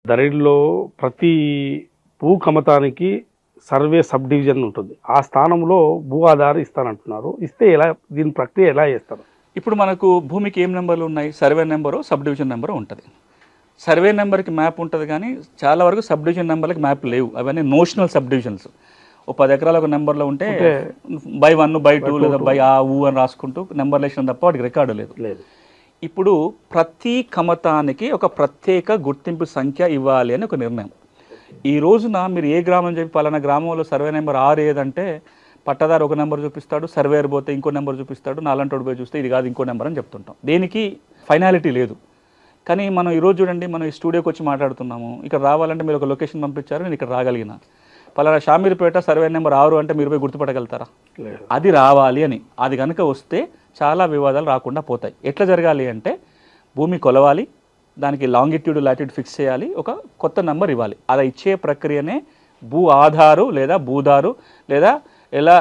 ధరణిలో ప్రతి భూ కమతానికి సర్వే సబ్ డివిజన్ ఉంటుంది. ఆ స్థానంలో భూ ఆధారం ఇస్తానంటున్నారు. ఇస్తే ఎలా, దీని ప్రక్రియ ఎలా చేస్తారు? ఇప్పుడు మనకు భూమికి ఏం నెంబర్లు ఉన్నాయి? Survey number, sub division number ఉంటుంది. సర్వే నెంబర్కి మ్యాప్ ఉంటుంది, కానీ చాలా వరకు సబ్ డివిజన్ నెంబర్లకి మ్యాప్ లేవు. అవన్నీ నోషనల్ సబ్ డివిజన్స్. ఓ 10 ఎకరాల ఒక నెంబర్లో ఉంటే బై 1 బై 2 లేదా బై ఆ ఊ అని రాసుకుంటూ నెంబర్ వేసిన తప్ప వాటికి రికార్డు లేదు. ఇప్పుడు ప్రతి కమతానికి ఒక ప్రత్యేక గుర్తింపు సంఖ్య ఇవ్వాలి అని ఒక నిర్ణయం. ఈ రోజున మీరు ఏ గ్రామం చెప్పి పలానా గ్రామంలో సర్వే నెంబర్ 6 ఏదంటే పట్టదారు ఒక నెంబర్ చూపిస్తాడు, సర్వేయర్ పోతే ఇంకో నెంబర్ చూపిస్తాడు, నాలంటోడు పోయి చూస్తే ఇది కాదు ఇంకో నెంబర్ అని చెప్తుంటాం. దేనికి ఫైనాలిటీ లేదు. కానీ మనం ఈరోజు చూడండి, మనం ఈ స్టూడియోకి వచ్చి మాట్లాడుతున్నాము. ఇక్కడ రావాలంటే మీరు ఒక లొకేషన్ పంపించారు, నేను ఇక్కడ రాగలిగిన. పలానా షామీర్పేట సర్వే నెంబర్ 6 అంటే మీరు పోయి గుర్తుపట్టగలుగుతారా? అది రావాలి అని. అది కనుక వస్తే చాలా వివాదాలు రాకుండా పోతాయి. ఎట్లా జరగాలి అంటే భూమి కొలవాలి, దానికి లాంగిట్యూడ్ లాటిట్యూడ్ ఫిక్స్ చేయాలి, ఒక కొత్త నెంబర్ ఇవ్వాలి. అలా ఇచ్చే ప్రక్రియనే భూ ఆధారు లేదా భూదారు లేదా ఎలా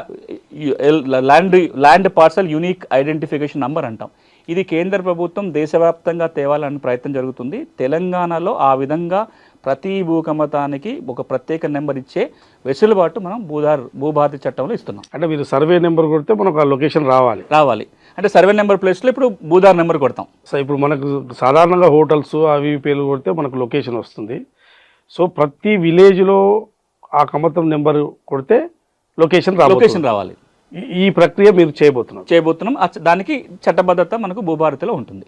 land parcel unique identification number అంటాం. ఇది కేంద్ర ప్రభుత్వం దేశవ్యాప్తంగా తేవాలని ప్రయత్నం జరుగుతుంది. తెలంగాణలో ఆ విధంగా ప్రతి భూకమతానికి ఒక ప్రత్యేక నెంబర్ ఇచ్చే వెసులుబాటు మనం భూభారతి చట్టంలో ఇస్తున్నాం. అంటే మీరు సర్వే నెంబర్ కొడితే మనకు ఆ లొకేషన్ రావాలి. అంటే సర్వే నెంబర్ ప్లేస్లో ఇప్పుడు భూదార్ నెంబర్ కొడతాం. సో ఇప్పుడు మనకు సాధారణంగా హోటల్స్ అవి పేర్లు కొడితే మనకు లొకేషన్ వస్తుంది. సో ప్రతి విలేజ్లో ఆ కమతం నెంబర్ కొడితే లొకేషన్ రావాలి. ఈ ప్రక్రియ మీరు చేయబోతున్నాం. దానికి చట్టబద్ధత మనకు భూభారతిలో ఉంటుంది.